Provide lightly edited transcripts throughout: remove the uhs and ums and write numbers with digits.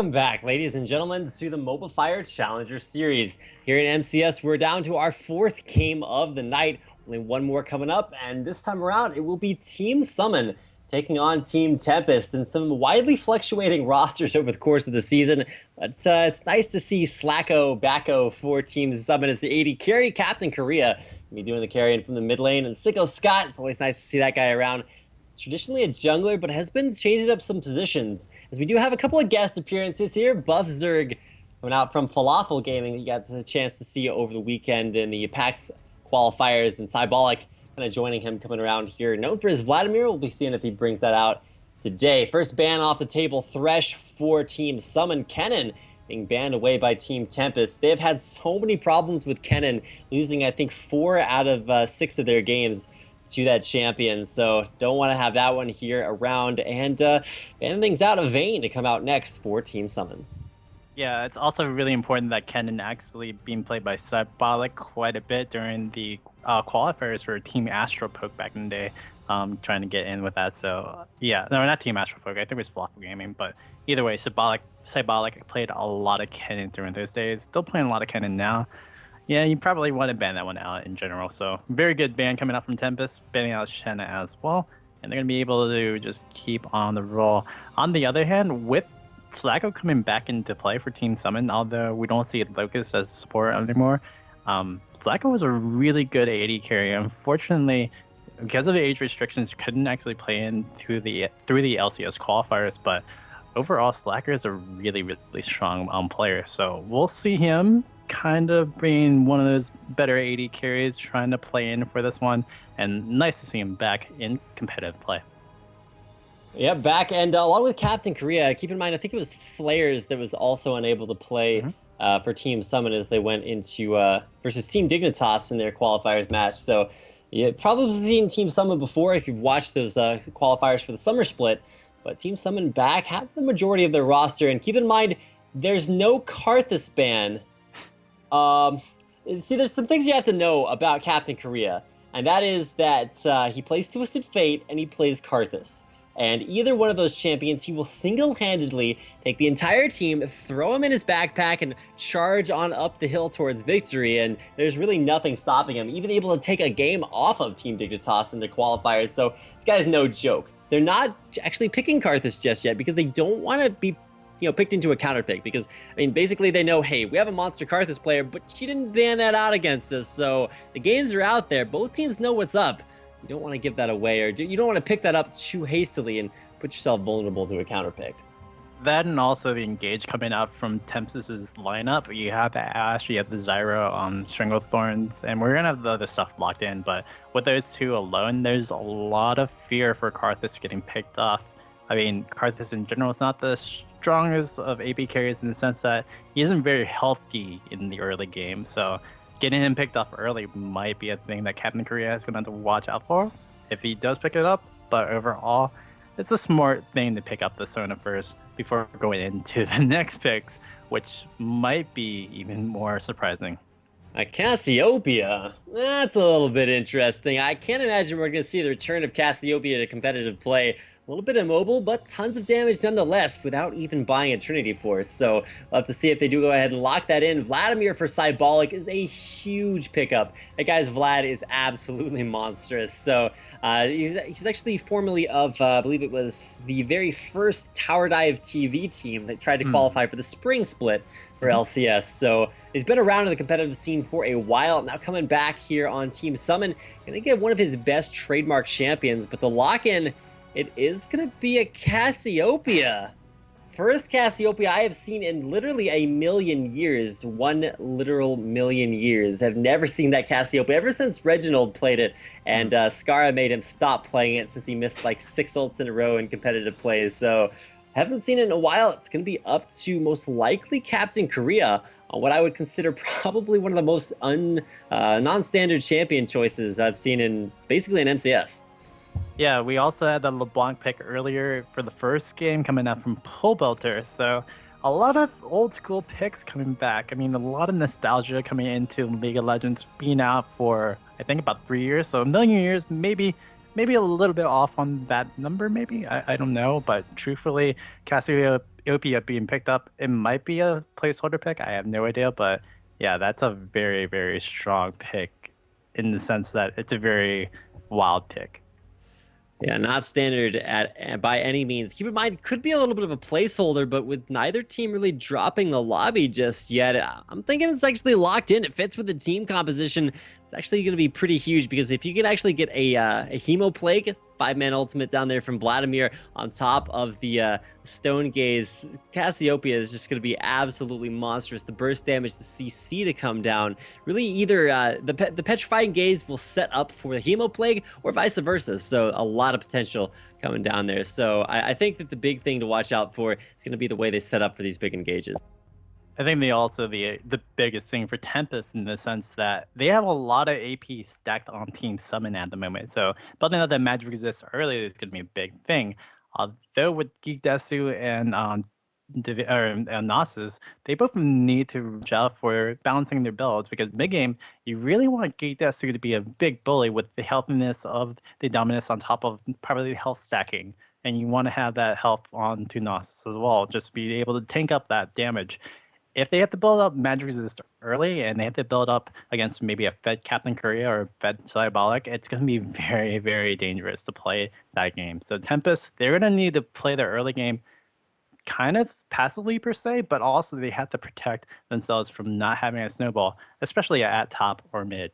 Welcome back, ladies and gentlemen, to the Mobafire Challenger Series. Here at MCS, we're down to our fourth game of the night. Only one more coming up, and this time around, it will be Team Summon taking on Team Tempest and some widely fluctuating rosters over the course of the season. But it's nice to see Slacko Backo for Team Summon as the AD carry. Captain Korea be doing the carrying from the mid lane, and Sicko Scott. It's always nice to see that guy around. Traditionally a jungler, but has been changing up some positions, as we do have a couple of guest appearances here. Buff Zerg coming out from Falafel Gaming, you got the chance to see over the weekend in the PAX qualifiers, and Cybolic kind of joining him coming around here. Known for his Vladimir, we'll be seeing if he brings that out today. First ban off the table, Thresh for Team Summon. Kennen being banned away by Team Tempest. They have had so many problems with Kennen, losing I think 4 out of 6 of their games to that champion, so don't want to have that one here around. And banning things out of Vayne to come out next for Team Summon. Yeah, it's also really important that Kennen actually being played by Cybolic quite a bit during the qualifiers for Team Astropoke back in the day, trying to get in with that. So yeah, no, not Team Astropoke, I think it was Falafel Gaming, but either way, Cybolic played a lot of Kennen during those days, still playing a lot of Kennen now. Yeah, you probably want to ban that one out in general. So very good ban coming out from Tempest, banning out Shenna as well. And they're going to be able to just keep on the roll. On the other hand, with Flacco coming back into play for Team Summon, although we don't see Locust as support anymore, Flacco was a really good AD carry. Unfortunately, because of the age restrictions, couldn't actually play in through the LCS qualifiers. But overall, Slacker is a really, really strong player. So we'll see him kind of being one of those better AD carries, trying to play in for this one, and nice to see him back in competitive play. Yeah, back, and along with Captain Korea, keep in mind, I think it was Flares that was also unable to play for Team Summon as they went into versus Team Dignitas in their qualifiers match. So you've probably seen Team Summon before if you've watched those qualifiers for the summer split, but Team Summon back have the majority of their roster, and keep in mind, there's no Karthus ban. See, there's some things you have to know about Captain Korea, and that is that he plays Twisted Fate and he plays Karthus. And either one of those champions, he will single-handedly take the entire team, throw him in his backpack, and charge on up the hill towards victory. And there's really nothing stopping him, even able to take a game off of Team Dignitas in the qualifiers. So this guy's no joke. They're not actually picking Karthus just yet because they don't want to be picked into a counter pick, because I mean, basically they know, hey, we have a monster Karthus player, but she didn't ban that out against us, so the games are out there. Both teams know what's up. You don't want to give that away, or you don't want to pick that up too hastily and put yourself vulnerable to a counter pick. That, and also the engage coming out from Tempest's lineup. You have the Ashe, you have the Zyra on Stranglethorns, and we're gonna have the other stuff locked in, but with those two alone, there's a lot of fear for Karthus getting picked off. I mean, Karthus in general is not the strongest of AP carries in the sense that he isn't very healthy in the early game. So getting him picked off early might be a thing that Captain Korea is going to have to watch out for if he does pick it up. But overall, it's a smart thing to pick up the Sona first before going into the next picks, which might be even more surprising. Cassiopeia, that's a little bit interesting. I can't imagine we're going to see the return of Cassiopeia to competitive play. A little bit immobile, but tons of damage nonetheless without even buying Eternity Force. So we'll have to see if they do go ahead and lock that in. Vladimir for Cybolic is a huge pickup. That guy's Vlad is absolutely monstrous. So he's actually formerly of, I believe it was the very first Tower Dive TV team that tried to qualify for the spring split for LCS. So he's been around in the competitive scene for a while. Now coming back here on Team Summon, gonna get one of his best trademark champions, but the lock-in, it is going to be a Cassiopeia. First Cassiopeia I have seen in literally a million years. 1 literal million years. I've never seen that Cassiopeia ever since Reginald played it, and Skara made him stop playing it since he missed like 6 ults in a row in competitive plays. So haven't seen it in a while. It's going to be up to most likely Captain Korea on what I would consider probably one of the most non-standard champion choices I've seen in basically an MCS. Yeah, we also had the LeBlanc pick earlier for the first game coming out from Pole Belter, so a lot of old school picks coming back. I mean, a lot of nostalgia coming into League of Legends, being out for, I think, about 3 years, so a million years, maybe maybe a little bit off on that number, maybe. I don't know, but truthfully, Cassiopeia being picked up, it might be a placeholder pick. I have no idea, but yeah, that's a very, very strong pick in the sense that it's a very wild pick. Yeah, not standard by any means. Keep in mind, could be a little bit of a placeholder, but with neither team really dropping the lobby just yet, I'm thinking it's actually locked in. It fits with the team composition. It's actually going to be pretty huge because if you can actually get a Hemo Plague, 5-man ultimate down there from Vladimir on top of the Stone Gaze, Cassiopeia is just going to be absolutely monstrous. The burst damage, the CC to come down. Really, either the Petrifying Gaze will set up for the Hemo Plague or vice versa. So a lot of potential coming down there. So I think that the big thing to watch out for is going to be the way they set up for these big engages. I think they also the biggest thing for Tempest in the sense that they have a lot of AP stacked on Team Summon at the moment. So building out that magic resist early is going to be a big thing. Though with Geek Desu and Gnosis, they both need to reach out for balancing their builds because mid game you really want Geek Desu to be a big bully with the healthiness of the Dominus on top of probably health stacking. And you want to have that health on to Gnosis as well, just to be able to tank up that damage. If they have to build up magic resist early and they have to build up against maybe a Fed Captain Korea or Fed Diabolic, it's going to be very, very dangerous to play that game. So Tempest, they're going to need to play their early game kind of passively per se, but also they have to protect themselves from not having a snowball, especially at top or mid.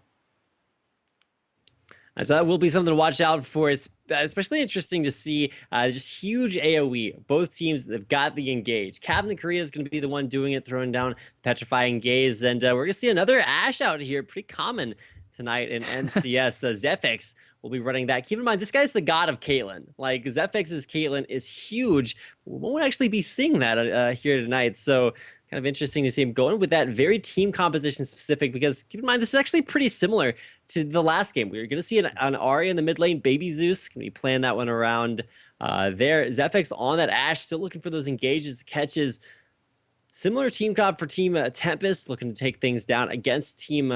So that will be something to watch out for. It's especially interesting to see just huge AoE. Both teams have got the engage. Captain Korea is going to be the one doing it, throwing down Petrifying Gaze. And we're going to see another Ashe out here. Pretty common tonight in MCS. Zephyx will be running that. Keep in mind, this guy's the god of Caitlyn. Like, Zephyx's Caitlyn is huge. We won't actually be seeing that here tonight. So kind of interesting to see him going with that very team composition specific, because keep in mind, this is actually pretty similar to the last game. We're going to see an Ahri in the mid lane, Baby Zeus, going to be playing that one around there. Zephyx on that Ashe, still looking for those engages, the catches. Similar team comp for Team Tempest, looking to take things down against Team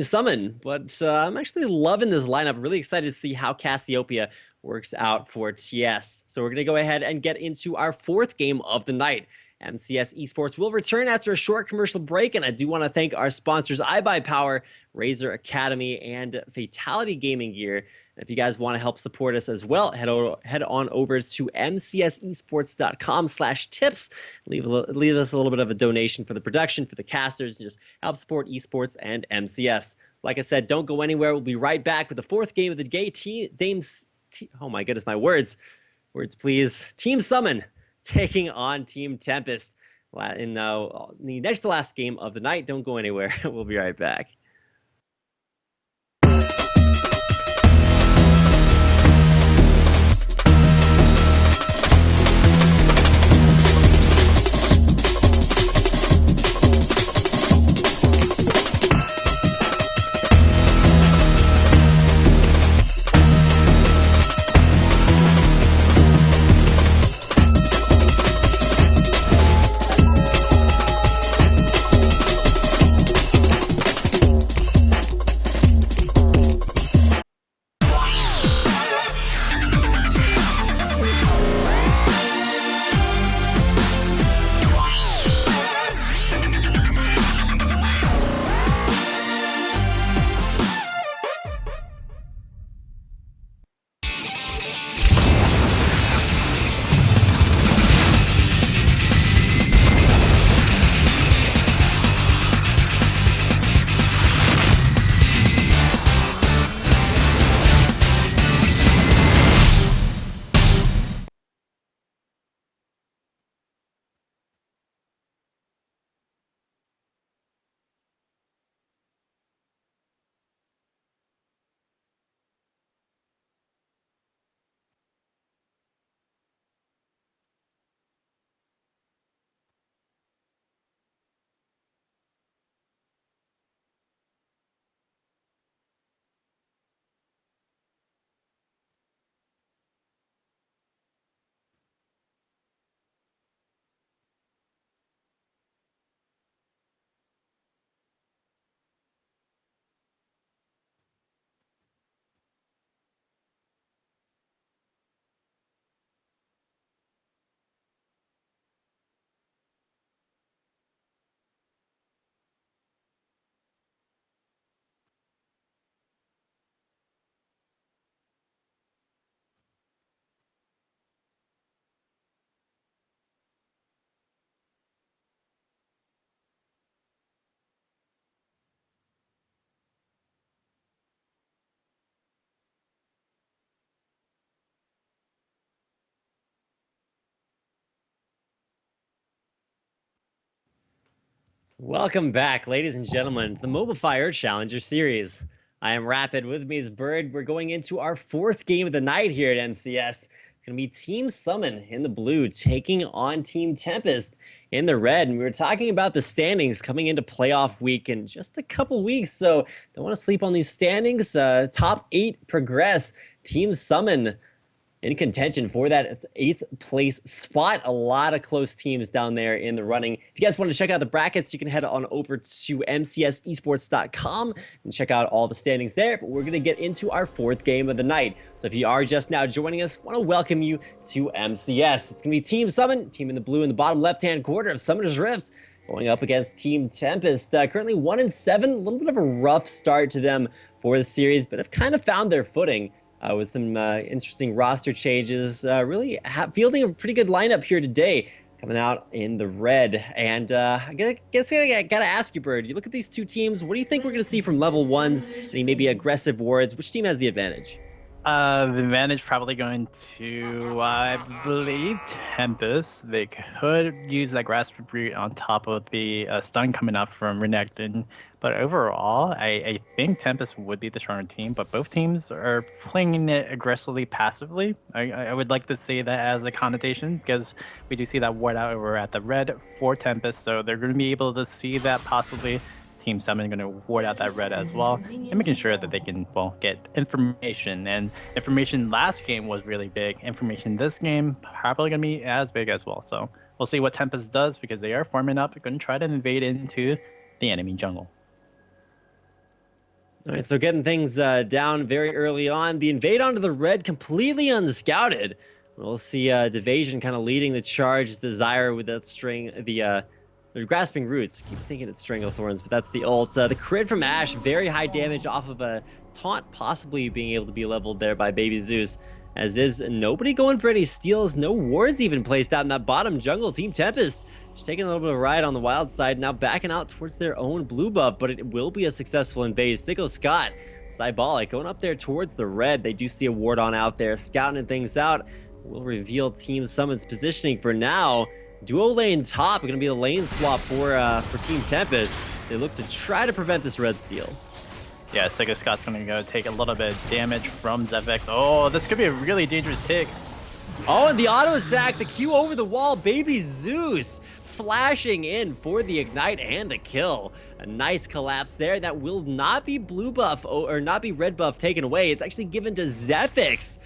Summon. But I'm actually loving this lineup. Really excited to see how Cassiopeia works out for TS. So we're going to go ahead and get into our fourth game of the night. MCS Esports will return after a short commercial break, and I do want to thank our sponsors, iBuyPower, Razer Academy, and Fatality Gaming Gear. And if you guys want to help support us as well, head on over to mcsesports.com/tips. Leave us a little bit of a donation for the production, for the casters, and just help support esports and MCS. So like I said, don't go anywhere. We'll be right back with the fourth game of the day. Oh my goodness, my words. Words, please. Team Summon taking on Team Tempest in the next to last game of the night. Don't go anywhere. We'll be right back. Welcome back, ladies and gentlemen, to the Mobafire Challenger Series. I am Rapid, with me is Bird. We're going into our fourth game of the night here at MCS. It's going to be Team Summon in the blue taking on Team Tempest in the red. And we were talking about the standings coming into playoff week in just a couple weeks, so don't want to sleep on these standings. Top 8 progress. Team Summon in contention for that 8th place spot. A lot of close teams down there in the running. If you guys want to check out the brackets, you can head on over to mcsesports.com and check out all the standings there. But we're going to get into our 4th game of the night. So if you are just now joining us, I want to welcome you to MCS. It's going to be Team Summon, team in the blue in the bottom left-hand corner of Summoner's Rift, going up against Team Tempest. Currently 1-7, a little bit of a rough start to them for the series, but have kind of found their footing. With some interesting roster changes, really fielding a pretty good lineup here today, coming out in the red. And I gotta ask you, Bird, you look at these two teams, what do you think we're gonna see from level 1s, any maybe aggressive wards? Which team has the advantage? The advantage probably going to, I believe, Tempest. They could use that Grasp Root on top of the stun coming up from Renekton. But overall, I think Tempest would be the stronger team, but both teams are playing it aggressively, passively. I would like to say that as a connotation, because we do see that ward out over at the red for Tempest, so they're going to be able to see that possibly. Team Summon going to ward out that red as well, and making sure that they can, well, get information. And information last game was really big. Information this game probably going to be as big as well. So we'll see what Tempest does, because they are forming up, going to try to invade into the enemy jungle. All right, so getting things down very early on. The invade onto the red completely unscouted. We'll see Divasion kind of leading the charge. Desire with that string, they're grasping roots. Keep thinking it's Stranglethorns, but that's the ult. The crit from Ashe, very high damage off of a taunt, possibly being able to be leveled there by Baby Zeus. As is nobody going for any steals, no wards even placed out in that bottom jungle. Team Tempest just taking a little bit of a ride on the wild side, now backing out towards their own blue buff, but it will be a successful invade. Sicko Scott, Cybolic going up there towards the red. They do see a ward on out there, scouting things out. We'll reveal Team Summon's positioning for now. Duo lane top are going to be the lane swap for Team Tempest. They look to try to prevent this red steal. Yeah, Sicko Scott's going to go take a little bit of damage from Zephyx. Oh, this could be a really dangerous pick. Oh, and the auto attack, the Q over the wall. Baby Zeus flashing in for the ignite and the kill. A nice collapse there. That will not be blue buff or not be red buff taken away. It's actually given to Zephyx.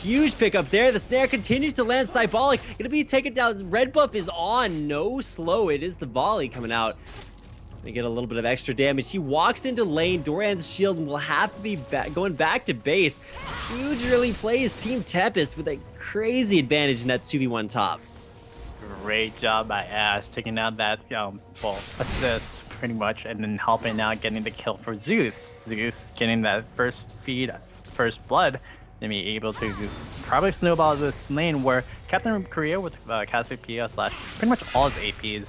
Huge pickup there. The snare continues to land. Cybolic gonna be taken down. Red buff is on. No slow. It is the volley coming out. They get a little bit of extra damage. He walks into lane. Doran's shield will have to be going back to base. Huge early plays. Team Tempest with a crazy advantage in that 2v1 top. Great job by Ashe, taking out that, well, assist pretty much, and then helping out getting the kill for Zeus. Zeus getting that first feed, first blood, and be able to probably snowball this lane where Captain Korea with Cassiopeia slash pretty much all his APs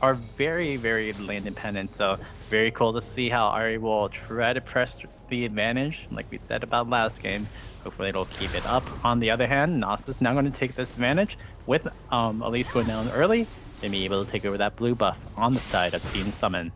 are very, very lane dependent. So very cool to see how Ari will try to press the advantage, like we said about last game. Hopefully it'll keep it up. On the other hand, Nasus now going to take this advantage with Elise going down early and be able to take over that blue buff on the side of Team Summon.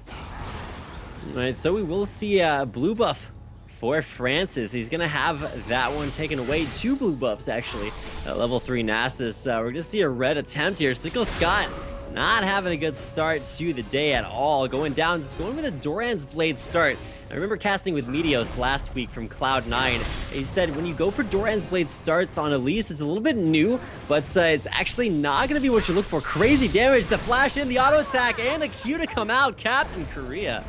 All right, so we will see a blue buff for Francis. He's going to have that one taken away. 2 blue buffs, actually, at level 3 Nasus. We're going to see a red attempt here. Sicko Scott not having a good start to the day at all. Going down, just going with a Doran's Blade start. I remember casting with Meteos last week from Cloud9. He said when you go for Doran's Blade starts on Elise, it's a little bit new, but it's actually not going to be what you look for. Crazy damage, the flash in, the auto attack, and the Q to come out. Captain Korea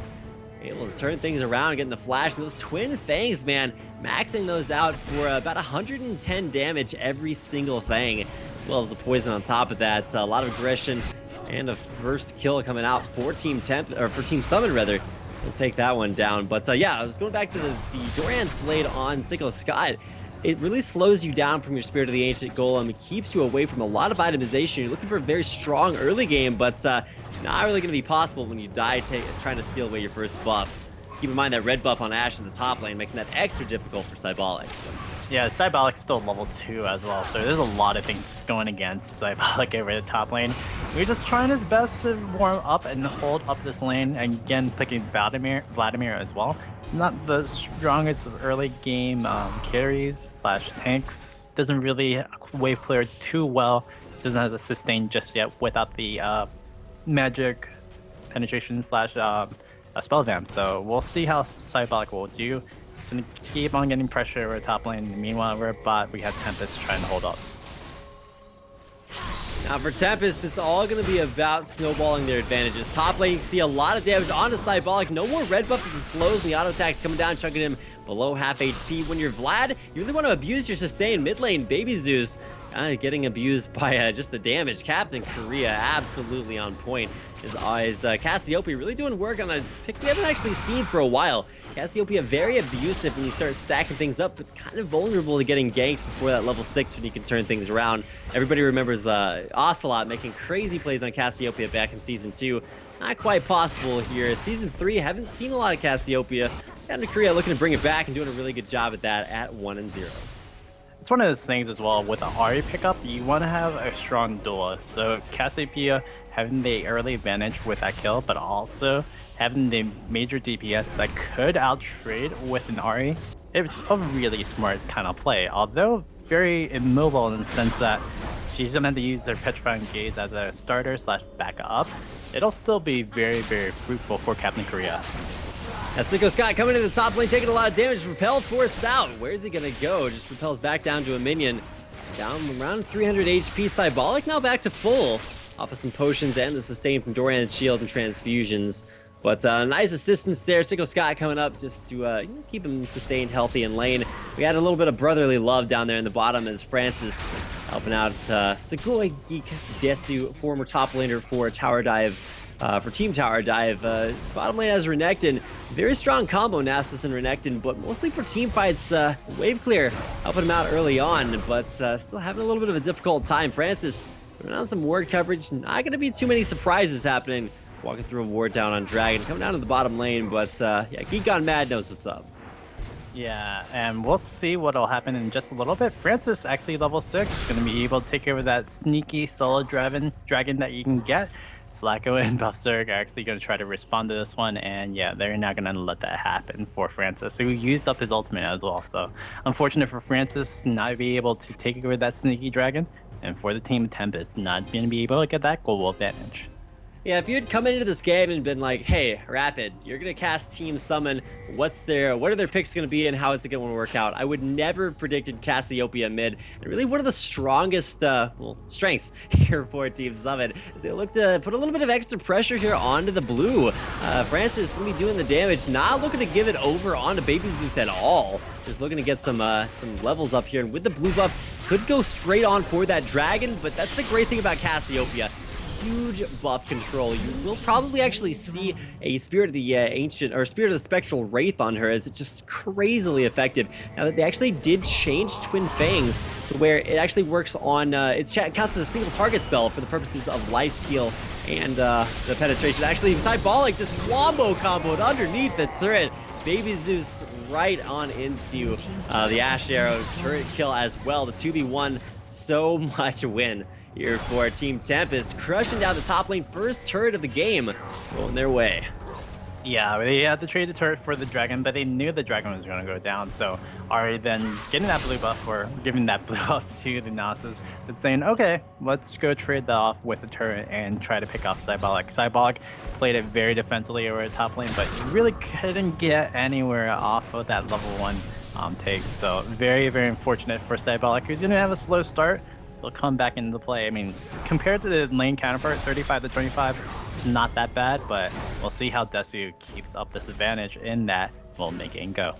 able to turn things around, getting the flash, and those twin fangs, man, maxing those out for about 110 damage every single fang, as well as the poison on top of that. A lot of aggression, and a first kill coming out for Team Summon rather. We'll take that one down. But yeah, I was going back to the Doran's Blade on Sicko Scott. It really slows you down from your Spirit of the Ancient Golem. It keeps you away from a lot of itemization. You're looking for a very strong early game, but not really going to be possible when you die trying to steal away your first buff. Keep in mind that red buff on Ashe in the top lane, making that extra difficult for Cybolic. Yeah, Cybolic's still level 2 as well, so there's a lot of things going against Cybolic over the top lane. We're just trying his best to warm up and hold up this lane, and again picking Vladimir as well. Not the strongest of early game carries slash tanks. Doesn't really wave clear too well. Doesn't have the sustain just yet without the magic penetration slash spell vamp. So we'll see how Cybolic will do. It's gonna keep on getting pressure over top lane. Meanwhile, we're bot. We have Tempest trying to hold up. Now for Tempest, it's all going to be about snowballing their advantages. Top lane, you can see a lot of damage onto Cybolic. No more red buff to the slows, and the auto attacks coming down, chunking him below half HP. When you're Vlad, you really want to abuse your sustain. Mid lane, Baby Zeus getting abused by just the damage. Captain Korea absolutely on point. Is Cassiopeia really doing work on a pick we haven't actually seen for a while. Cassiopeia very abusive when you start stacking things up, but kind of vulnerable to getting ganked before that level 6 when you can turn things around. Everybody remembers Ocelot making crazy plays on Cassiopeia back in Season 2. Not quite possible here. Season 3, haven't seen a lot of Cassiopeia. Captain Korea looking to bring it back and doing a really good job at that at 1-0. It's one of those things as well with the Ahri pickup, you want to have a strong duel. So Cassiopeia having the early advantage with that kill, but also having the major DPS that could outtrade with an Ahri. It's a really smart kind of play, although very immobile in the sense that she's gonna have to use their Petrifying Gaze as a starter slash backup. It'll still be very, very fruitful for Captain Korea. That's Nico Scott coming into the top lane, taking a lot of damage. Repel forced out. Where's he gonna go? Just repels back down to a minion. Down around 300 HP. Cybolic now back to full. Off of some potions and the sustain from Doran's shield and transfusions. But nice assistance there. Sicko Scott coming up just to keep him sustained, healthy in lane. We had a little bit of brotherly love down there in the bottom as Francis helping out Sugoi Geek Desu, former top laner for Tower Dive. For Team Tower Dive, bottom lane has Renekton. Very strong combo, Nasus and Renekton, but mostly for team fights, wave clear, helping him out early on, but still having a little bit of a difficult time. Francis putting on some ward coverage, not going to be too many surprises happening. Walking through a ward down on Dragon, coming down to the bottom lane, but yeah, Geek Gone Mad knows what's up. Yeah, and we'll see what'll happen in just a little bit. Francis actually level 6, going to be able to take over that sneaky solo dragon that you can get. Slacko and Buffzerg are actually going to try to respond to this one, and yeah, they're not going to let that happen for Francis, who used up his ultimate as well. So unfortunate for Francis not be able to take over that sneaky dragon, and for the team Tempest not going to be able to get that goal advantage. Yeah, if you had come into this game and been like, hey, Rapid, you're going to cast Team Summon, what are their picks going to be and how is it going to work out? I would never have predicted Cassiopeia mid, and really one of the strongest, strengths here for Team Summon is they look to put a little bit of extra pressure here onto the blue. Francis going to be doing the damage, not looking to give it over onto Baby Zeus at all. Just looking to get some levels up here, and with the blue buff, could go straight on for that dragon, but that's the great thing about Cassiopeia. Huge buff control. You will probably actually see a Spirit of the Ancient or Spirit of the Spectral Wraith on her, as it's just crazily effective. Now that they actually did change Twin Fangs to where it actually works on it casts as a single target spell for the purposes of lifesteal and the penetration. Actually, Cybolic just wombo comboed underneath the turret. Baby Zeus right on into the Ash Arrow turret kill as well. The 2v1, so much win here for Team Tempest, crushing down the top lane, first turret of the game, going their way. Yeah, they had to trade the turret for the dragon, but they knew the dragon was going to go down, so Ahri then getting that blue buff, or giving that blue buff to the Nasus, but saying, okay, let's go trade that off with the turret and try to pick off Cybolic. Cybolic played it very defensively over the top lane, but he really couldn't get anywhere off of that level 1 take, so very, very unfortunate for Cybolic, who's going to have a slow start. They'll come back into play. I mean, compared to the lane counterpart, 35 to 25, not that bad, but we'll see how Desu keeps up this advantage in that will make it go.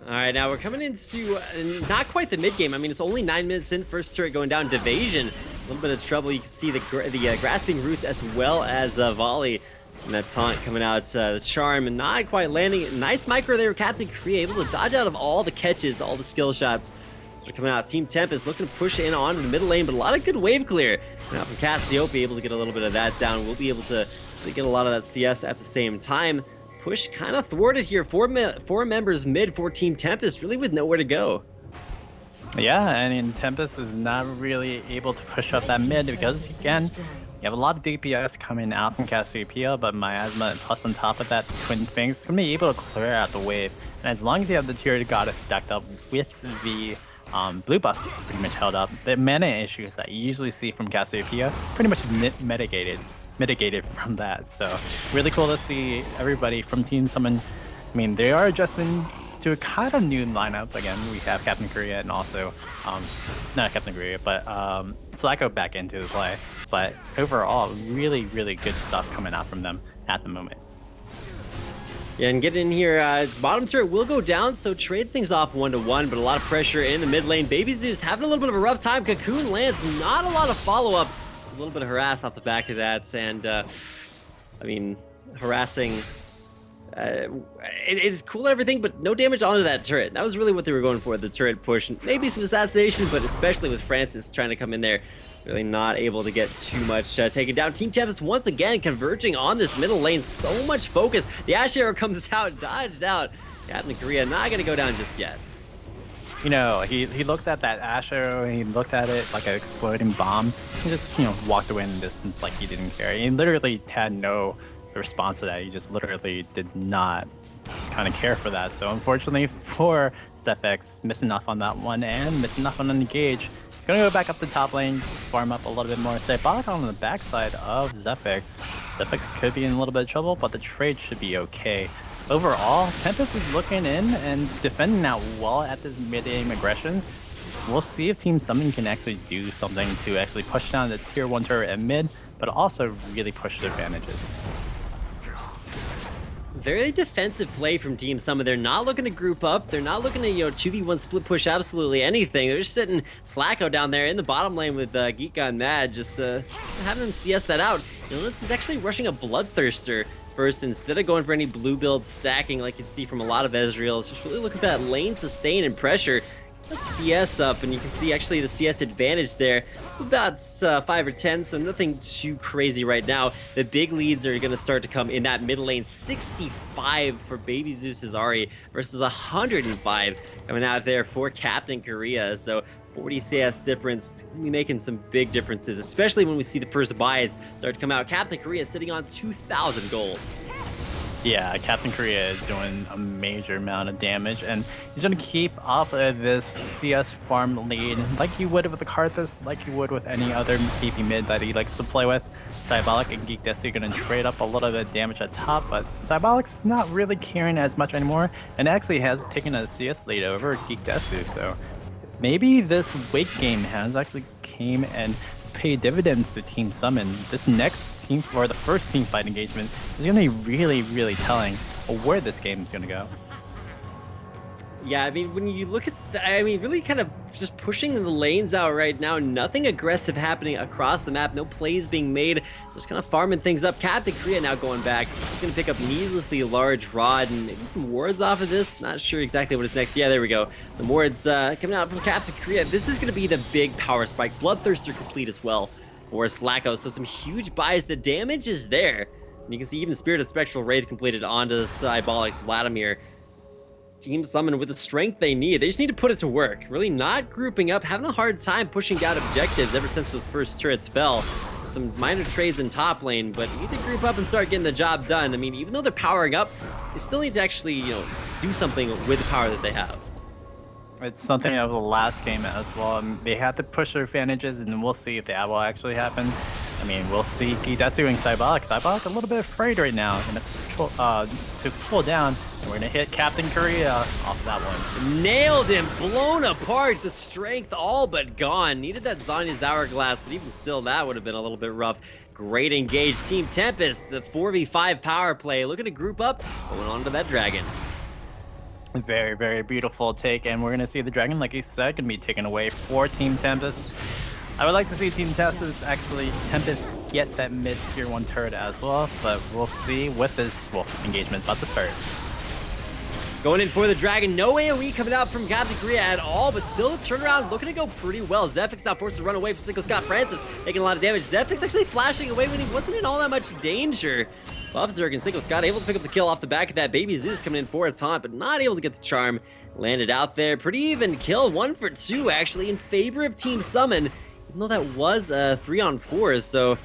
All right, now we're coming into not quite the mid game. I mean, it's only 9 minutes in, first turret going down. Divasion, a little bit of trouble. You can see the Grasping Roost as well as Volley. And that taunt coming out, the charm, and not quite landing. Nice micro there, Captain Korea, able to dodge out of all the catches, all the skill shots. Coming out, Team Tempest looking to push in on the middle lane, but a lot of good wave clear. Now from Cassiopeia, able to get a little bit of that down. We'll be able to get a lot of that CS at the same time. Push kind of thwarted here. Four members mid for Team Tempest, really with nowhere to go. Yeah, I mean, Tempest is not really able to push up that mid because, again, you have a lot of DPS coming out from Cassiopeia, but Miasma plus on top of that Twin Finks can be able to clear out the wave. And as long as you have the tier goddess stacked up with the blue buff pretty much held up, the mana issues that you usually see from Cassiopeia pretty much mitigated from that. So really cool to see everybody from Team Summon. I mean, they are adjusting to a kind of new lineup. Again, we have Captain Korea and also, not Captain Korea, but Slacko back into the play. But overall, really, really good stuff coming out from them at the moment. Yeah, and getting in here, bottom turret will go down, so trade things off 1-to-1, but a lot of pressure in the mid lane. Baby Zeus having a little bit of a rough time. Cocoon lands, not a lot of follow-up. A little bit of harass off the back of that, and I mean, harassing it is cool and everything, but no damage onto that turret. That was really what they were going for, the turret push. Maybe some assassination, but especially with Francis trying to come in there, really not able to get too much taken down. Team Tempest once again converging on this middle lane. So much focus. The Ash Arrow comes out, dodged out. Captain Korea not going to go down just yet. You know, he looked at that Ash Arrow and he looked at it like an exploding bomb. He just, you know, walked away in the distance like he didn't care. He literally had no response to that. He just literally did not kind of care for that. So unfortunately for Zephyx, missing off on that one and missing off on an engage. Gonna go back up the top lane, farm up a little bit more. Cybolic on the backside of Zephyx. Zephyx could be in a little bit of trouble, but the trade should be okay. Overall, Tempest is looking in and defending out well at this mid-game aggression. We'll see if Team Summon can actually do something to actually push down the tier 1 turret at mid, but also really push their advantages. Very defensive play from Team Summon. They're not looking to group up. They're not looking to, 2v1 split push absolutely anything. They're just sitting Slacko down there in the bottom lane with Geek Gone Mad, just having him CS that out. You'll notice he's actually rushing a Bloodthirster first instead of going for any blue build stacking like you'd see from a lot of Ezreals. Just really look at that lane sustain and pressure. Let's CS up, and you can see actually the CS advantage there. About 5 or 10, so nothing too crazy right now. The big leads are going to start to come in that mid lane. 65 for Baby Zeus's Ahri versus 105 coming out there for Captain Korea. So 40 CS difference, gonna be making some big differences, especially when we see the first buys start to come out. Captain Korea sitting on 2,000 gold. Yeah, Captain Korea is doing a major amount of damage, and he's going to keep up this CS farm lead like you would with the Karthus, like you would with any other PP mid that he likes to play with. Cybolic and Geek Desu are going to trade up a little bit of damage at top, but Cybolic's not really caring as much anymore, and actually has taken a CS lead over Geek Desu, so maybe this wake game has actually came and paid dividends to Team Summon. This next team, or the first team fight engagement, is going to be really, really telling of where this game is going to go. Yeah, I mean, when you look at really kind of just pushing the lanes out right now, nothing aggressive happening across the map, no plays being made, just kind of farming things up. Captain Korea now going back. He's going to pick up needlessly large rod and maybe some wards off of this. Not sure exactly what is next. Yeah, there we go. Some wards coming out from Captain Korea. This is going to be the big power spike. Bloodthirster complete as well for Slacko, so some huge buys. The damage is there. And you can see even Spirit of Spectral Wraith completed onto Cybolic's Vladimir. Team Summon with the strength they need. They just need to put it to work. Really not grouping up, having a hard time pushing down objectives ever since those first turrets fell. Some minor trades in top lane, but need to group up and start getting the job done. I mean, even though they're powering up, they still need to actually, do something with the power that they have. It's something of the last game as well. They had to push their advantages, and we'll see if that will actually happen. I mean, we'll see Gidesu and Cybolic. Cybolic a little bit afraid right now, to pull down, and we're gonna hit Captain Korea off that one. Nailed him, blown apart. The strength all but gone. Needed that Zanya's Hourglass, but even still, that would have been a little bit rough. Great engage, Team Tempest. The 4v5 power play, looking to group up, going on to that dragon. Very, very beautiful take, and we're gonna see the dragon, like he said, gonna be taken away for Team Tempest. I would like to see Team Tempest get that mid tier 1 turret as well, but we'll see with this engagement about to start. Going in for the dragon, no AoE coming out from Captain Korea at all, but still the turnaround looking to go pretty well. Zephyx now forced to run away from Single Scott Francis, taking a lot of damage. Zephyx actually flashing away when he wasn't in all that much danger. Buffzerg and Single Scott able to pick up the kill off the back of that. Baby Zeus coming in for a taunt, but not able to get the charm. landed out there. Pretty even kill, 1 for 2 actually in favor of Team Summon, even though that was 3-on-4. So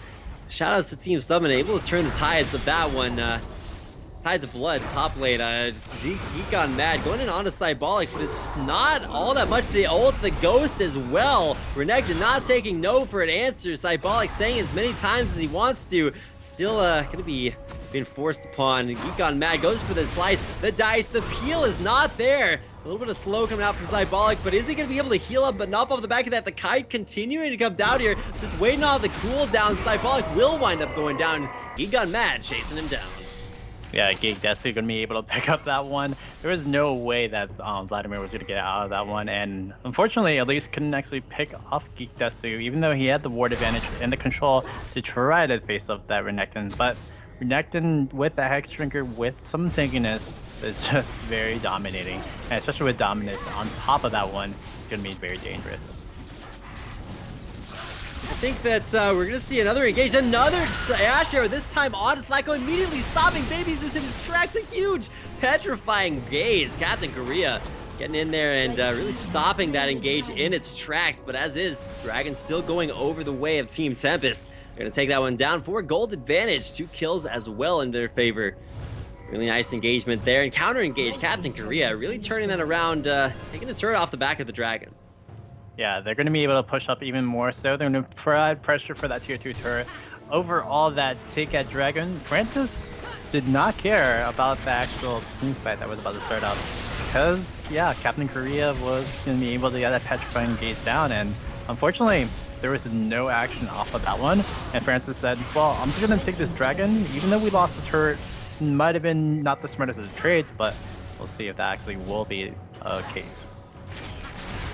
shout outs to Team Summon, able to turn the tides of that one. Tides of Blood, top lane, Zeke gone mad, going in on a Cybolic, but it's just not all that much. The ult, the Ghost as well. Renekton not taking no for an answer. Cybolic saying as many times as he wants to. Still gonna be being forced upon. Geek gone mad, goes for the slice, the dice, the peel is not there. A little bit of slow coming out from Cybolic, but is he gonna be able to heal up, but not off the back of that? The kite continuing to come down here, just waiting on the cooldown. Cybolic will wind up going down. Geek gone mad, chasing him down. Yeah, Geek definitely going to be able to pick up that one. There was no way that Vladimir was going to get out of that one, and unfortunately, Elise couldn't actually pick off Geek Desu, even though he had the ward advantage and the control to try to face up that Renekton. But Renekton with the Hex Drinker with some tankiness is just very dominating, and especially with dominance on top of that one, it's going to be very dangerous. I think that we're going to see another engage, another Ash Arrow, this time on Slacko, immediately stopping Baby Zeus in his tracks. A huge petrifying gaze. Captain Korea getting in there and really stopping that engage in its tracks. But as is, Dragon still going over the way of Team Tempest. They're going to take that one down for a gold advantage. 2 kills as well in their favor. Really nice engagement there. And counter engage, Captain Korea really turning that around, taking a turret off the back of the Dragon. Yeah, they're going to be able to push up even more so. They're going to provide pressure for that tier 2 turret. Overall, that take at Dragon, Francis did not care about the actual team fight that was about to start up. Because, yeah, Captain Korea was going to be able to get that petrifying gate down. And unfortunately, there was no action off of that one. And Francis said, well, I'm just going to take this Dragon. Even though we lost the turret, might have been not the smartest of the trades, but we'll see if that actually will be a case.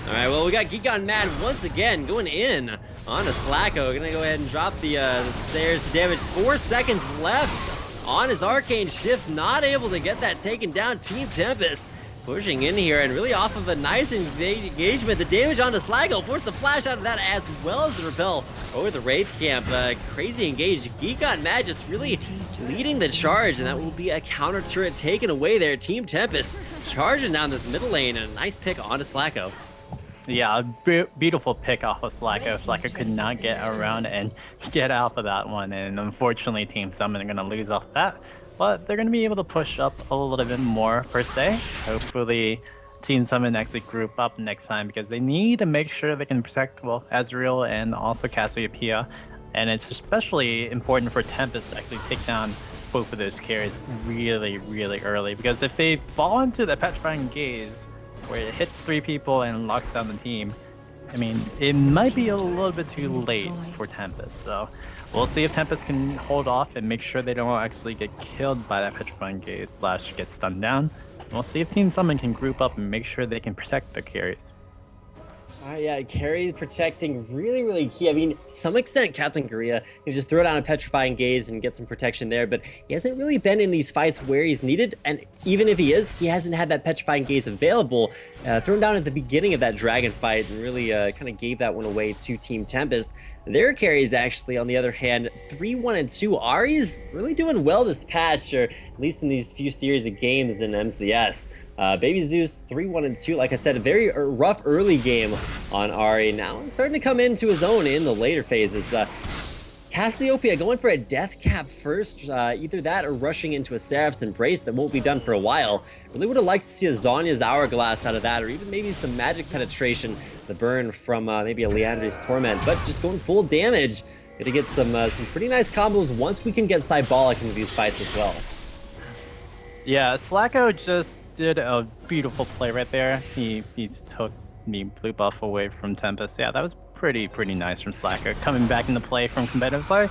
All right, well, we got Geek Gone Mad once again going in on a Slacko. Gonna go ahead and drop the stairs to damage. 4 seconds left on his Arcane Shift. Not able to get that taken down. Team Tempest pushing in here and really off of a nice engagement. The damage onto Slacko forced the flash out of that as well as the repel over the Wraith Camp. Crazy engage. Geek Gone Mad just really leading the charge, and that will be a counter turret taken away there. Team Tempest charging down this middle lane, and a nice pick onto Slacko. Yeah, beautiful pick off of Slacko. Slacko could not get around and get off of that one, and unfortunately Team Summon are going to lose off that, but they're going to be able to push up a little bit more per se. Hopefully Team Summon actually group up next time, because they need to make sure they can protect, well, Ezreal and also Cassiopeia, and it's especially important for Tempest to actually take down both of those carries really, really early, because if they fall into the Petrifying Gaze, where it hits 3 people and locks down the team, I mean, it might be a little bit too late for Tempest. So we'll see if Tempest can hold off and make sure they don't actually get killed by that Petrifying Gaze / get stunned down. And we'll see if Team Summon can group up and make sure they can protect their carries. Yeah, carry protecting really, really key. I mean, to some extent, Captain Korea can just throw down a Petrifying Gaze and get some protection there, but he hasn't really been in these fights where he's needed, and even if he is, he hasn't had that Petrifying Gaze available. Thrown down at the beginning of that Dragon fight and really kind of gave that one away to Team Tempest. Their carries, actually, on the other hand, 3-1-2. Ahri's really doing well this patch, or at least in these few series of games in MCS. Baby Zeus 3-1-2, like I said, a very rough early game on Ahri. Now starting to come into his own in the later phases. Cassiopeia going for a death cap first, either that or rushing into a Seraph's Embrace that won't be done for a while. Really would have liked to see a Zonya's Hourglass out of that, or even maybe some magic penetration, the burn from maybe a Leandra's Torment, but just going full damage. Gonna get some pretty nice combos once we can get Cybolic into these fights as well. Yeah, Slacko just did a beautiful play right there. He took the blue buff away from Tempest. Yeah, that was pretty nice from Slacko. Coming back into play from competitive play.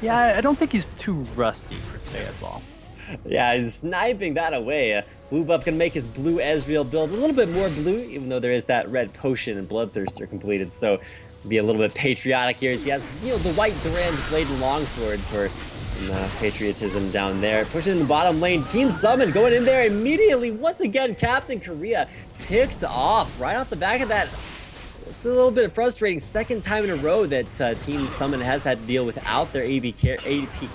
Yeah, I don't think he's too rusty per se as well. Yeah, he's sniping that away. Blue buff can make his blue Ezreal build a little bit more blue, even though there is that red potion and Bloodthirster completed. So be a little bit patriotic here. He has, you know, the white Duran's Blade and Longsword for patriotism down there. Pushing in the bottom lane. Team Summon going in there immediately. Once again, Captain Korea picked off right off the back of that. It's a little bit frustrating. Second time in a row that Team Summon has had to deal without their AP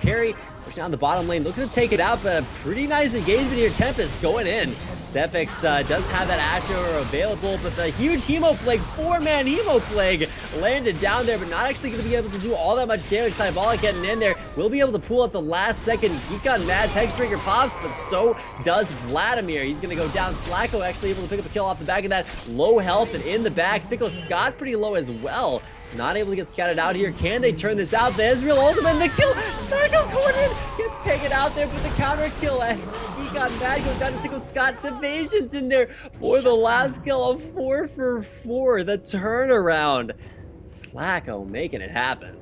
carry. pushing down the bottom lane, looking to take it out, but a pretty nice engagement here. Tempest going in. Zephyx does have that Asher available, but the huge Hemo Plague, 4-man Hemo Plague landed down there, but not actually going to be able to do all that much damage. Diabolic getting in there, will be able to pull at the last second. Geek on Mad, Hex Trigger pops, but so does Vladimir. He's going to go down. Slacko actually able to pick up a kill off the back of that. Low health and in the back. Sicko Scott pretty low as well. Not able to get scouted out here. Can they turn this out? The Ezreal ultimate and the kill. Slacko going in. Gets taken out there for the counter kill as he got mad. Goes down to Sicko Scott. Division's in there for the last kill. A 4 for 4. The turnaround. Slacko making it happen.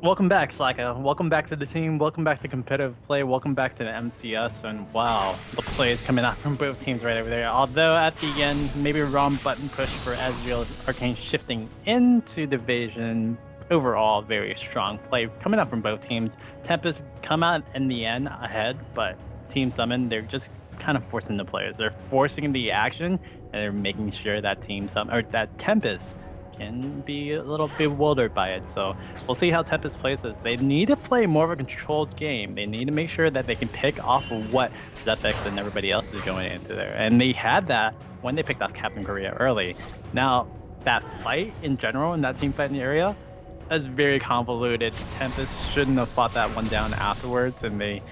Welcome back, Slacko. Welcome back to the team. Welcome back to competitive play. Welcome back to the MCS. And wow, the plays coming out from both teams right over there. Although at the end, maybe a wrong button push for Ezreal. Arcane shifting into division. Overall, very strong play coming out from both teams. Tempest come out in the end ahead, but Team Summon, they're just kind of forcing the players. They're forcing the action, and they're making sure that Team Summon or that Tempest can be a little bewildered by it. So we'll see how Tempest plays this. They need to play more of a controlled game. They need to make sure that they can pick off of what Zephyx and everybody else is going into there. And they had that when they picked off Captain Korea early. Now, that fight in general, in that team fight in the area, that's very convoluted. Tempest shouldn't have fought that one down afterwards, and they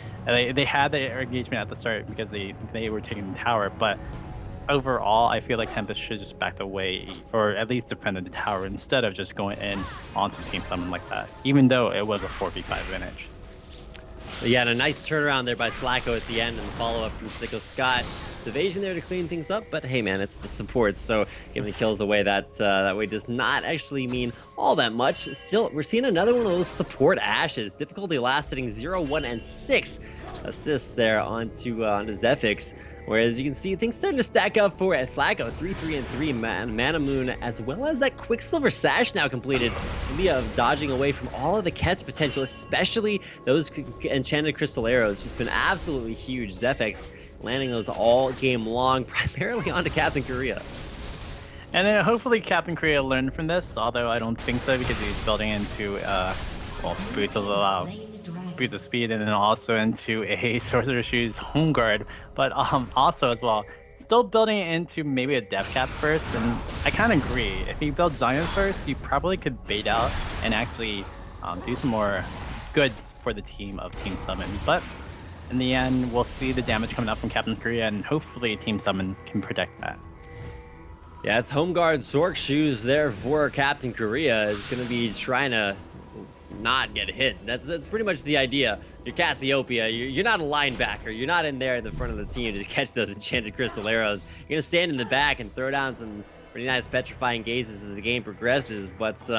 had their engagement at the start because they were taking the tower, but overall, I feel like Tempest should just back away, or at least defended the tower instead of just going in onto Team Summon like that, even though it was a 4v5 advantage. Yeah, and a nice turnaround there by Slacko at the end and the follow-up from Sicko Scott. Evasion there to clean things up, but hey man, it's the supports, so giving the kills away that way does not actually mean all that much. Still, we're seeing another one of those support ashes. Difficulty last hitting 0, 1, and 6 assists there onto Zephyx. Whereas you can see things starting to stack up for Slacko, 3, 3, and 3 Mana Moon, as well as that Quicksilver Sash now completed. Maybe dodging away from all of the catch potential, especially those Enchanted Crystal Arrows. Just been absolutely huge. Zephyx landing those all game long, primarily onto Captain Korea. And then hopefully Captain Korea learned from this, although I don't think so because he's building into boots of speed and then also into a Sorcerer Shoes home guard, but also as well still building into maybe a death cap first. And I kind of agree, if you build Zion first, you probably could bait out and actually do some more good for the team of Team Summon. But in the end, we'll see the damage coming up from Captain Korea, and hopefully Team Summon can protect that. Yeah, it's home guard Sorc Shoes there for Captain Korea. Is going to be trying to not get hit. That's pretty much the idea. You're Cassiopeia, you're not a linebacker. You're not in there in the front of the team to just catch those Enchanted Crystal Arrows. You're going to stand in the back and throw down some pretty nice petrifying gazes as the game progresses, but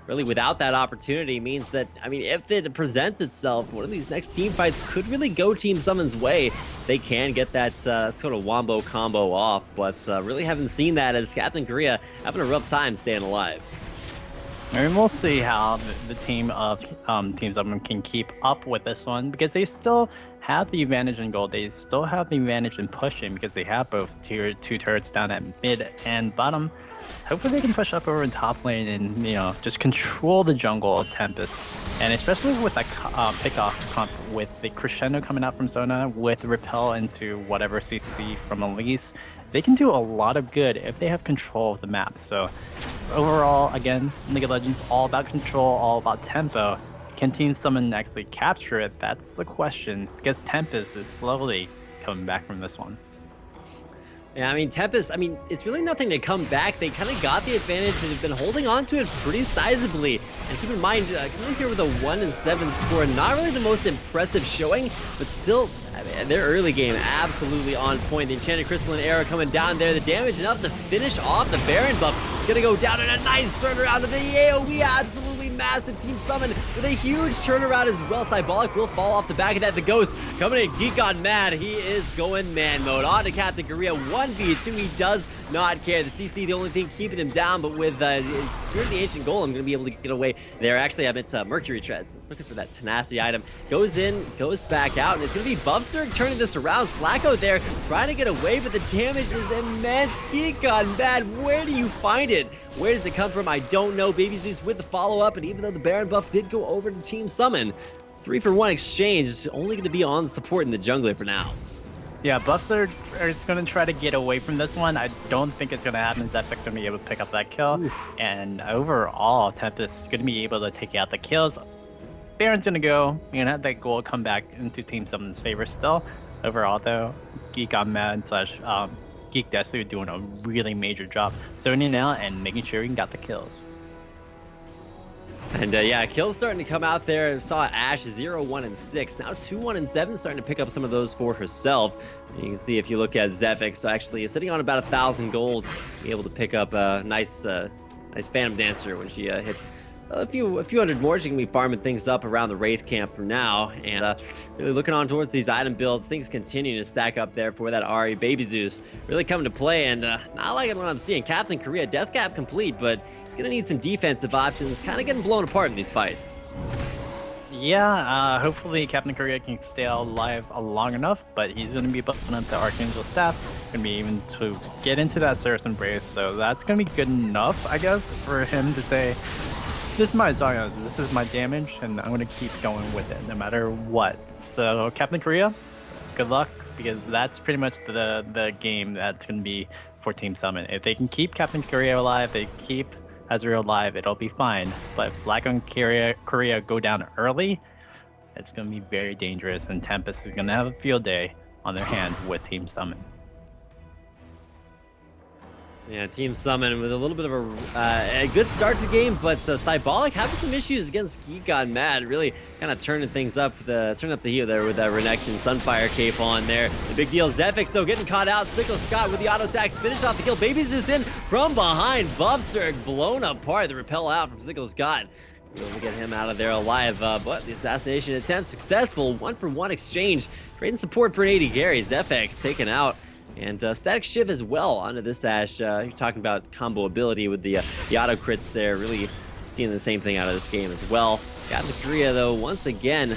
really without that opportunity means that, I mean, if it presents itself, one of these next team fights could really go Team Summon's way. They can get that sort of wombo combo off, but really haven't seen that as Captain Korea having a rough time staying alive. I mean, we'll see how the team of Team Summon can keep up with this one, because they still have the advantage in gold. They still have the advantage in pushing because they have both tier 2 turrets down at mid and bottom. Hopefully they can push up over in top lane and, you know, just control the jungle of Tempest. And especially with that pick-off comp with the Crescendo coming out from Zona, with Repel into whatever CC from Elise, they can do a lot of good if they have control of the map. So overall, again, League of Legends, all about control, all about tempo. Can Team Summon actually capture it? That's the question, because Tempest is slowly coming back from this one. Yeah, I mean, Tempest, I mean, it's really nothing to come back. They kind of got the advantage and have been holding on to it pretty sizably. And keep in mind, coming here with a 1-7 score, not really the most impressive showing, but still, I mean, their early game absolutely on point. The Enchanted Crystalline Arrow coming down there. The damage enough to finish off the Baron buff. Gonna go down in a nice turnaround of the AoE. Absolutely massive. Team Summon with a huge turnaround as well. Cybolic will fall off the back of that. The Ghost coming in, Geek on Mad. He is going man mode. On to Captain Korea, 1v2. He does not care. The CC, the only thing keeping him down, but with Spirit of the Ancient Golem, gonna be able to get away there. Actually, I meant Mercury Treads. I was looking for that tenacity item. Goes in, goes back out, and it's gonna be Buffzerg turning this around. Slacko there, trying to get away, but the damage is immense. Geek on Mad, where do you find it? Where does it come from? I don't know. Baby Zeus with the follow-up, and even though the Baron buff did go over to Team Summon, 3-for-1 exchange is only going to be on support in the jungler for now. Yeah, buffs are going to try to get away from this one. I don't think it's going to happen. Zephyx going to be able to pick up that kill. Oof. And overall, Tempest is going to be able to take out the kills. Baron's going to go. You're going to have that gold come back into Team Summon's favor still. Overall, though, Geek on Mad slash Geek Destiny doing a really major job zoning out and making sure he got the kills. And yeah, kills starting to come out there. Saw Ashe 0, 1, and 6. Now 2, 1, and 7, starting to pick up some of those for herself. And you can see if you look at Zephyx, actually sitting on about 1,000 gold, be able to pick up a nice Phantom Dancer when she hits a few hundred more. She can be farming things up around the Wraith camp for now, and really looking on towards these item builds. Things continue to stack up there for that Ahri Baby Zeus really coming to play, and not liking what I'm seeing. Captain Korea death cap complete, but he's gonna need some defensive options. Kind of getting blown apart in these fights. Yeah, hopefully Captain Korea can stay alive long enough, but he's going to be buffing up the Archangel staff, going to be even to get into that Saracen Brace, so that's going to be good enough, I guess, for him to say, this is my Zion, this is my damage, and I'm going to keep going with it, no matter what. So, Captain Korea, good luck, because that's pretty much the game that's going to be for Team Summon. If they can keep Captain Korea alive, they keep Azrael alive, it'll be fine. But if Slack and Korea go down early, it's going to be very dangerous, and Tempest is going to have a field day on their hands with Team Summon. Yeah, Team Summon with a little bit of a good start to the game, but Cybolic having some issues against Geek on Mad, really kind of turning things up, turning up the heat there with that Renekton Sunfire cape on there. The big deal, Zephyx though getting caught out. Sickle Scott with the auto attacks, finish off the kill. Baby Zeus in from behind. Buffzerg blown apart. The repel out from Sickle Scott. Able to get him out of there alive, but the assassination attempt successful. 1-for-1 exchange, creating support for an AD carry. Zephyx taken out. And Static Shiv as well onto this Ashe. You're talking about combo ability with the auto crits there. Really seeing the same thing out of this game as well. Got the Korea though, once again.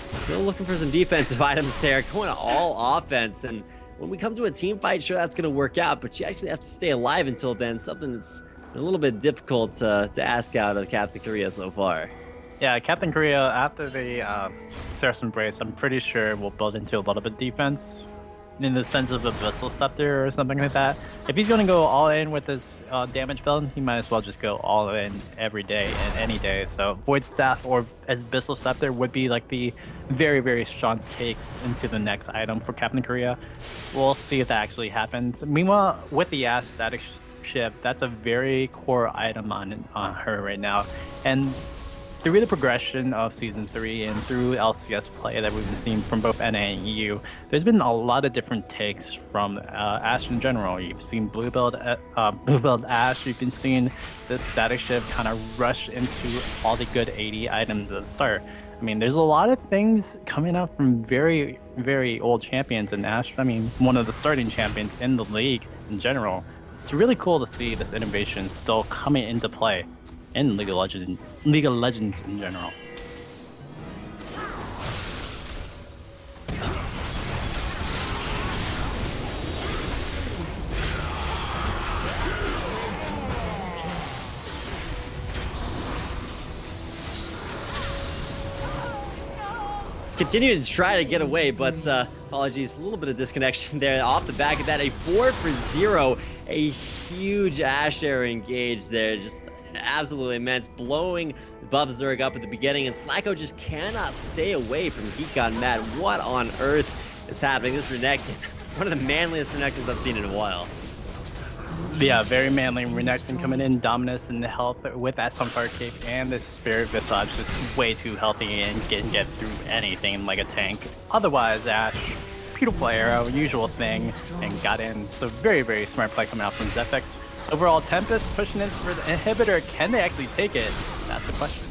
Still looking for some defensive items there. Going all offense. And when we come to a team fight, sure that's going to work out. But you actually have to stay alive until then. Something that's a little bit difficult to ask out of Captain Korea so far. Yeah, Captain Korea, after the Saracen Brace, I'm pretty sure will build into a little bit of defense. In the sense of a Abyssal Scepter or something like that. If he's going to go all in with his damage build, he might as well just go all in every day and any day. So Void Staff or Abyssal Scepter would be like the very, very strong takes into the next item for Captain Korea. We'll see if that actually happens. Meanwhile, with the Ashe Static Shiv, that's a very core item on her right now. And through the progression of Season 3 and through LCS play that we've seen from both NA and EU, there's been a lot of different takes from Ashe in general. You've seen Blue Build Ashe, you've been seeing this Static Shiv kind of rush into all the good AD items at the start. I mean, there's a lot of things coming up from very, very old champions in Ashe. I mean, one of the starting champions in the league in general. It's really cool to see this innovation still coming into play in League of Legends in general. Continuing to try to get away, but apologies, a little bit of disconnection there. Off the back of that, a 4-for-0, a huge Ashe error engaged there, just absolutely immense, blowing Buffzerg up at the beginning, and Slacko just cannot stay away from Geek on Mad. What on earth is happening? This Renekton, one of the manliest Renektons I've seen in a while. Yeah, very manly. Renekton coming in, Dominus and the health with that Sunfire Cape and this Spirit Visage just way too healthy and can get through anything like a tank. Otherwise, Ashe, beautiful arrow, usual thing, and got in. So very, very smart play coming out from Zephyx. Overall, Tempest pushing in for the inhibitor. Can they actually take it? That's the question.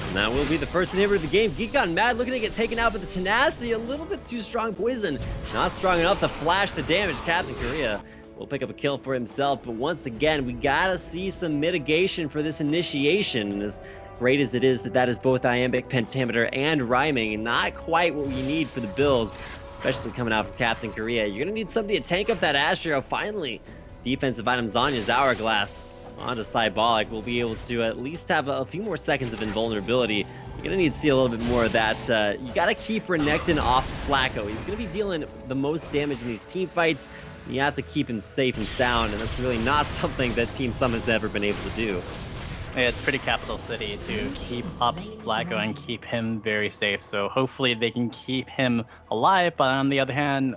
And that will be the first inhibitor of the game. Geek on Mad looking to get taken out, but the tenacity, a little bit too strong. Poison, not strong enough to flash the damage. Captain Korea will pick up a kill for himself, but once again, we gotta see some mitigation for this initiation. As great as it is that is both Iambic Pentameter and Rhyming, and not quite what we need for the builds, especially coming out from Captain Korea. You're gonna need somebody to tank up that Ashe arrow. Finally, defensive item Zanya's Hourglass. onto Cybolic, we'll be able to at least have a few more seconds of invulnerability. You're going to need to see a little bit more of that. You got to keep Renekton off Slacko. He's going to be dealing the most damage in these team fights. You have to keep him safe and sound, and that's really not something that Team Summon's ever been able to do. Yeah, it's pretty capital city to keep up Flacco and keep him very safe. So hopefully they can keep him alive. But on the other hand,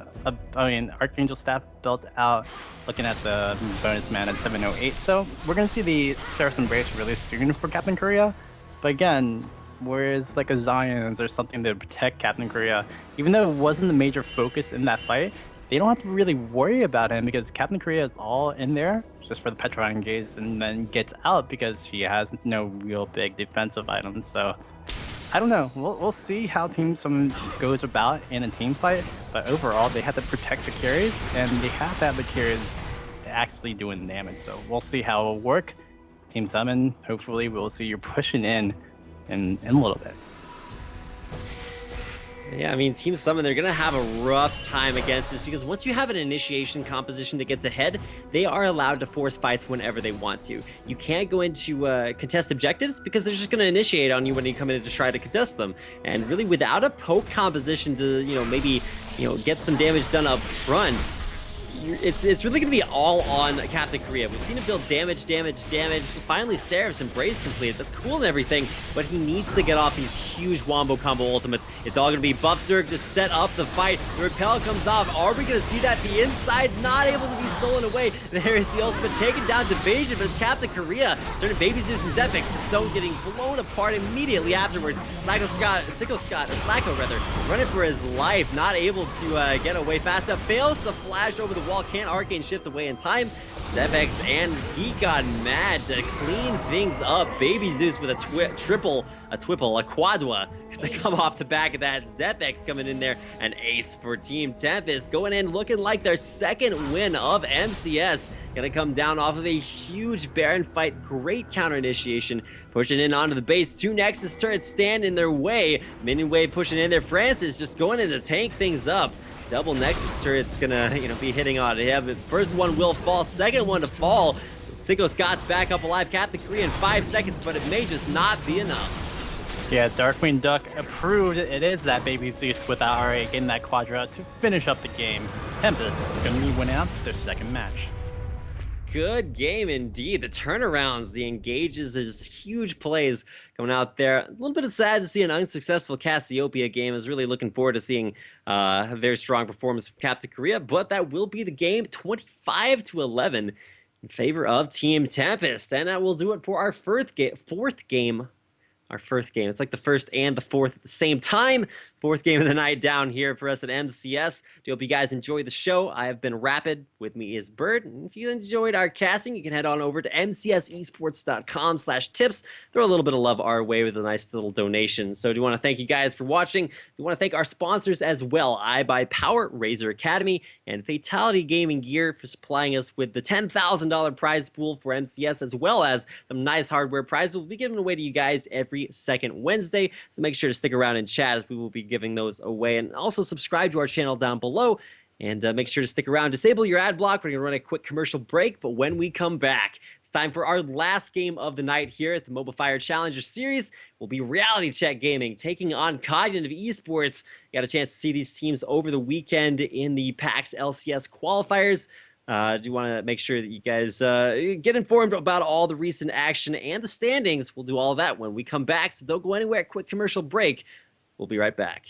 Archangel Staff built out, looking at the bonus man at 708. So we're going to see the Seraph's Embrace really soon for Captain Korea. But again, whereas like a Zion's or something to protect Captain Korea, even though it wasn't the major focus in that fight, they don't have to really worry about him because Captain Korea is all in there just for the Petrifying Gaze and then gets out because she has no real big defensive items. So I don't know. We'll see how Team Summon goes about in a team fight. But overall, they have to protect the carries and they have to have the carries actually doing damage. So we'll see how it'll work. Team Summon, hopefully we'll see you pushing in a little bit. Yeah, I mean, Team Summon, they're going to have a rough time against this because once you have an initiation composition that gets ahead, they are allowed to force fights whenever they want to. You can't go into contest objectives because they're just going to initiate on you when you come in to try to contest them. And really, without a poke composition to, maybe, get some damage done up front, it's really going to be all on Captain Korea. We've seen him build damage. Finally, Seraph's Embrace completed. That's cool and everything, but he needs to get off these huge wombo combo ultimates. It's all going to be Buff Zerg to set up the fight. The Repel comes off. Are we going to see that? The inside's not able to be stolen away. There is the ultimate taken down to Evasion, but it's Captain Korea turning Baby Zeus and Zepix. The stone getting blown apart immediately afterwards. Slacko running for his life, not able to get away fast enough. Fails to flash over the wall. Can't Arcane shift away in time. Zepex, and he got mad to clean things up. Baby Zeus with a a quadra to come off the back of that. Zepex coming in there, an ace for Team Tempest, going in looking like their second win of MCS. Gonna come down off of a huge Baron fight. Great counter initiation, pushing in onto the base. Two Nexus turrets stand in their way. Minion wave pushing in there. Francis just going in to tank things up. Double Nexus turret's gonna, be hitting on him. First one will fall, second one to fall. Sicko Scott's back up alive. Captain Korea in 5 seconds, but it may just not be enough. Yeah, Darkwing Duck approved. It is that Baby Zeus with that RA getting that quadra to finish up the game. Tempest is gonna be winning out their second match. Good game indeed. The turnarounds, the engages, is huge plays coming out there. A little bit of sad to see an unsuccessful Cassiopeia game. I was really looking forward to seeing a very strong performance from Captain Korea, but that will be the game, 25-11 in favor of Team Tempest. And that will do it for our fourth game. It's like the first and the fourth at the same time. Fourth game of the night down here for us at MCS. I hope you guys enjoyed the show. I have been Rapid. With me is Bird. And if you enjoyed our casting, you can head on over to mcsesports.com/tips. Throw a little bit of love our way with a nice little donation. So I do want to thank you guys for watching. We want to thank our sponsors as well. iBuyPower, Razor Academy, and Fatality Gaming Gear for supplying us with the $10,000 prize pool for MCS, as well as some nice hardware prizes we'll be giving away to you guys every second Wednesday. So make sure to stick around and chat as we will be giving those away. And also subscribe to our channel down below. And make sure to stick around. Disable your ad block. We're going to run a quick commercial break. But when we come back, it's time for our last game of the night here at the Mobafire Challenger Series. Will be Reality Check Gaming taking on Cognitive Esports. You got a chance to see these teams over the weekend in the PAX LCS qualifiers. Do want to make sure that you guys get informed about all the recent action and the standings. We'll do all of that when we come back. So don't go anywhere. Quick commercial break. We'll be right back.